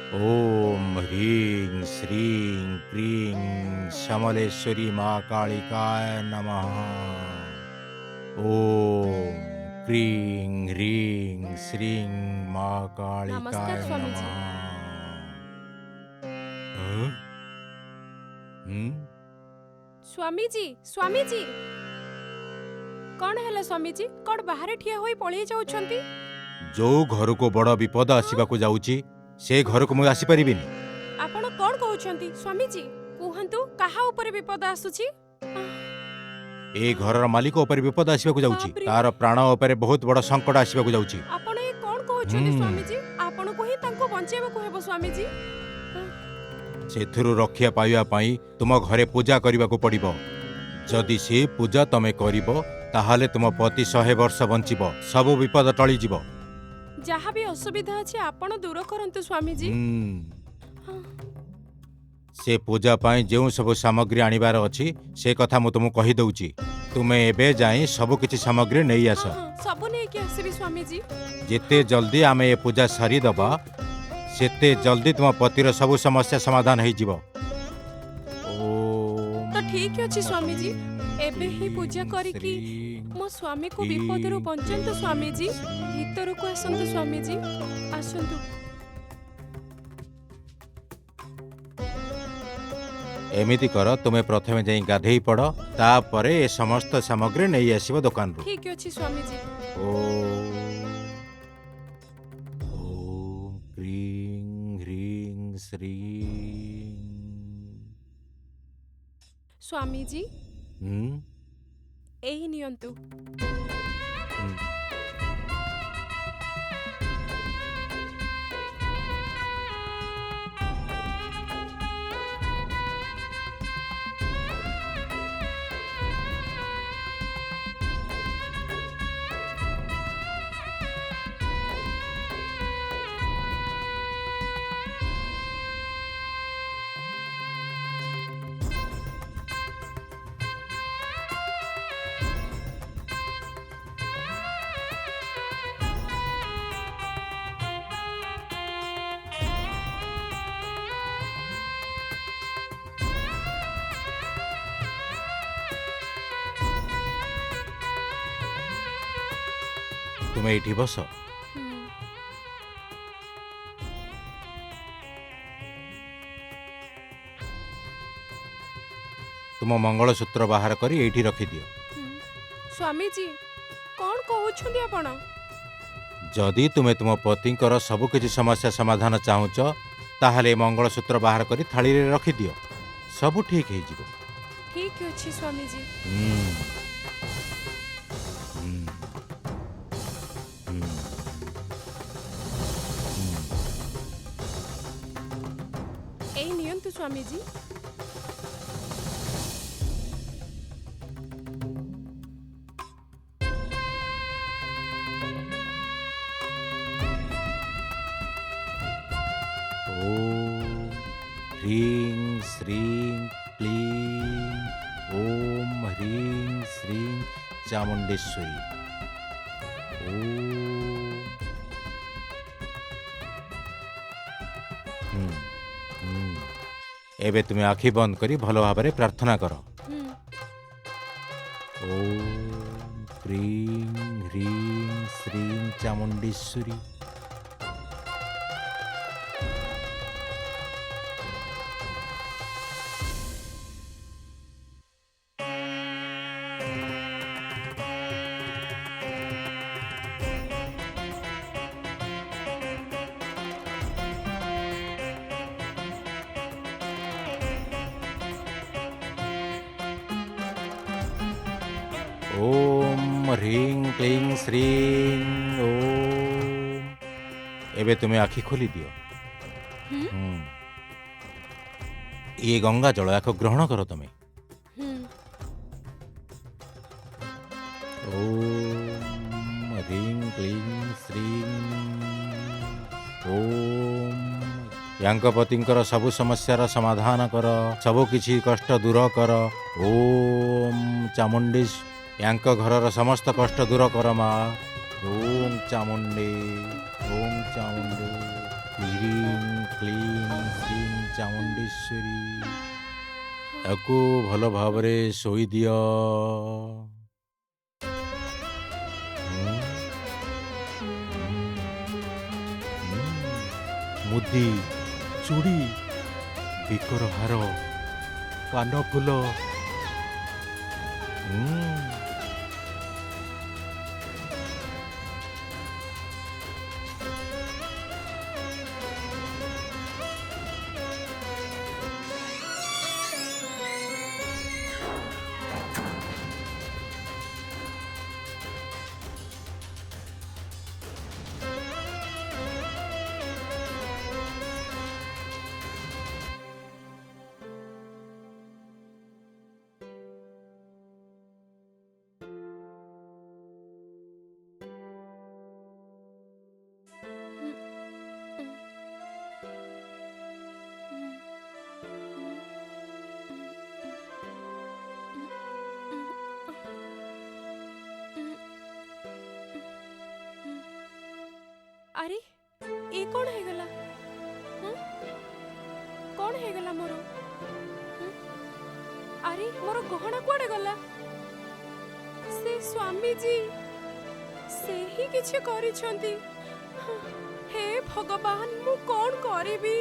ओम ह्रीं श्रीं क्रीं समलेश्वरी माँ कालिकाय नमः। ओम क्रीं ह्रीं श्रीं माँ नमस्कार कालिकाय स्वामीजी। नमः। हाँ? हम्म? स्वामीजी स्वामीजी कौन है स्वामीजी कौन बाहर ठिया होई पळेई जाउछंती? जो घर को बड़ विपद आसवाक जाऊँगी से घर को मुझे आसीपारिनी। आपण कौन कहउछंती स्वामीजी? कुहंतु काहा ऊपर विपद आसुछि? ए घर मालिक उपर विपद आसवाक जाऊँगी। बाप रे। तार प्राण उपर बहुत बड़ संकट आसवाक जाऊँगी। आपण ए कौन कहउछंती स्वामीजी? आपण को ही तांको बंचेबा हेबो स्वामीजी। सेथिरु रक्षा पाइबा पई तुम घरे पूजा करने को पड़िबो। जदि से पूजा तमे करिबो ताहाले तुम पति 100 वर्ष बंचिबो, सब विपद टळी जिवो। जहाँ भी असुविधा अछि आपण दूर करंतु स्वामीजी। से पूजा पाई जो सब सामग्री आनिबार अछि से कथा मु तुमको कहि दउची। तुमे एबे जाई सब किछि सामग्री नै आस। सब नै के आसीबी स्वामीजी। जेते जल्दी आमे ए पूजा सारी दबा सेते जल्दी तुम पतिर सब समस्या समाधान हो जिवो। ओम तो ठीक अछि स्वामीजी। एबे ही पूजा करिकी मो स्वामी को विपदरु बंचंतु स्वामीजी। भीतर को आसंतु स्वामीजी, आसंतु। एमिति कर तुमे प्रथमे जाई गाधेई पड़, तापरे ए समस्त सामग्री नहीं आसीबो दुकान रु। ठीक अछि स्वामीजी। ओम ओम क्रीं ह्रीं श्रीं। स्वामीजी हम्म एही नियंतु। हम्म। तुमे एठी बस। हम्म, तुम मंगलसूत्र बाहर करी एठी रखी दियो। हम्म। स्वामीजी कौन कहउछंती आपण? जदि तुमे तुम पतिंकर सब किछि समस्या समाधान चाहुच ताहाले मंगलसूत्र बाहर करी थाली रे रखी दियो, सब ठीक हे जिवो। ठीक अछि स्वामीजी। हम्म हम्म हम्म एही नियंतु स्वामीजी। ओम ह्रीं श्रीं क्लीं ओम ह्रीं श्रीं चामुंडेश्वरी। ओम हम्म हम्म। एबे तुमे आखि बंद करी भलो भाबरे प्रार्थना कर। हम्म, ओम क्रीं ह्रीं श्रीं चामुंडेश्वरी। ओम ह्रीं क्लीं श्रीं ओम। एबे तुमे आखि खोली दियो। हम्म, ये गंगा जल याक ग्रहण कर तुमे। हम्म। ओम ह्रीं क्लीं श्रीं ओम। यांक पतिंकर सबु समस्यार समाधान कर, सबु किछि कष्ट दूर कर। ओम चामुंडेश यांक घरर समस्त कष्ट दूर कर मा। ओम चामुंडे ह्रीं क्लीं ୟାକୁ ଭଲ ଭାବରେ ଶୋଇ ଦିଅ। ହୁଁ, ହୁଁ। ମୁଦି, ଚୁଡ଼ି, ବେକର ହାର, କାନ ଫୁଲ। ହୁଁ। ଆରେ ଏ କ'ଣ ହେଇଗଲା? ହୁଁ? କ'ଣ ହେଇଗଲା ମୋର? ହୁଁ? ଆରେ ମୋର ଗହଣା କୁଆଡ଼େ ଗଲା? ସେ ସ୍ୱାମୀଜୀ ସେ ହିଁ କିଛି କରିଛନ୍ତି। ହେ ଭଗବାନ, ମୁଁ କ'ଣ କରିବି?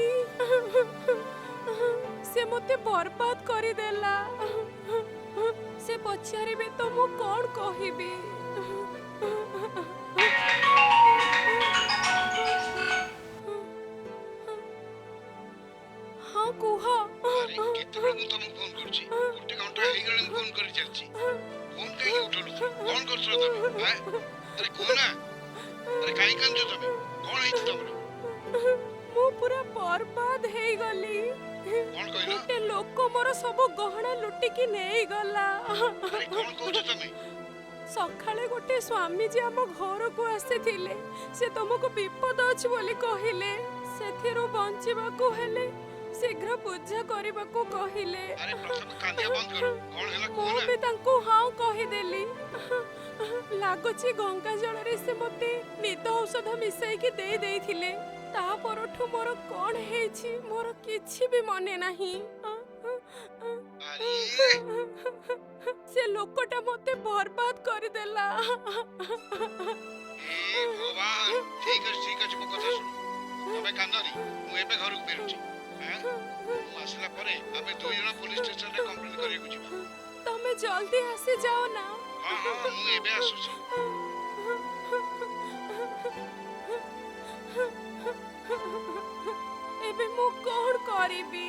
ସେ ମୋତେ ବର୍ବାଦ କରିଦେଲା। ସେ ପଚାରିବେ ତ ମୁଁ କ'ଣ କହିବି? ହଁ କୁହ। ଆରେ କେତେବେଳେ ମୁଁ ତମକୁ ଫୋନ କରୁଛି? ଗୋଟେ ଘଣ୍ଟା ହେଇଗଲାଣି ମୁଁ ଫୋନ କରି ଚାଲିଛି। ଫୋନ କାହିଁକି ଉଠଉନୁ? କଣ କରୁଥିଲ ତମେ? ଆରେ କୁହ ନା। ଆରେ କାହିଁ କାନ୍ଦୁଛ ତମେ? କଣ ହେଇଛି ତମର? ମୁଁ ପୁରା ବର୍ବାଦ ହେଇଗଲି। କଣ କହିଲ? ଗୋଟେ ଲୋକ ମୋର ସବୁ ଗହଣା ଲୁଟିକି ନେଇଗଲା। ଆରେ କଣ କହୁଛ ତମେ? ସକାଳେ ଗୋଟେ ସ୍ୱାମୀଜୀ ଆମ ଘରକୁ ଆସିଥିଲେ। ସେ ତମକୁ ବିପଦ ଅଛି ବୋଲି କହିଲେ। ସେଥିରୁ ବଞ୍ଚିବାକୁ ହେଲେ ଶୀଘ୍ର ପୂଜା କରିବାକୁ କହିଲେ। ଆରେ ପ୍ରଥମେ କାନ୍ଦିବା ବନ୍ଦ କର। କଣ ହେଲା କୁହ ମୁଁ ନା? ବି ତାଙ୍କୁ ହଁ କହିଦେଲି। ଲାଗୁଛି ଗଙ୍ଗା ଜଳରେ ସେ ମୋତେ ନିଦ ଔଷଧ ମିଶାଇକି ଦେଇ ଦେଇଥିଲେ। ତା ପରଠୁ ମୋର କ'ଣ ହେଇଛି ମୋର କିଛି ବି ମନେ ନାହିଁ। ଆରେ ସେ ଲୋକଟା ମୋତେ ବର୍ବାଦ କରିଦେଲା। ହେ ଭଗବାନ, ଠିକ ଅଛି ମୋ କଥା ଶୁଣ। ତମେ କାନ୍ଦନି, ମୁଁ ଏବେ ଘରକୁ ଫେରୁଛି। ମୁଁ ଆସିଲା ପରେ ଆମେ ଦୁଇ ଜଣ ପୋଲିସ ଷ୍ଟେସନରେ କମ୍ପ୍ଲେନ କରିବାକୁ ଯିବା। ତମେ ଜଲ୍ଦି ଆସି ଯାଅ ନା। ହଁ ମୁଁ ଏବେ ଆସୁଛି। ଏବେ ମୁଁ କ'ଣ କରିବି?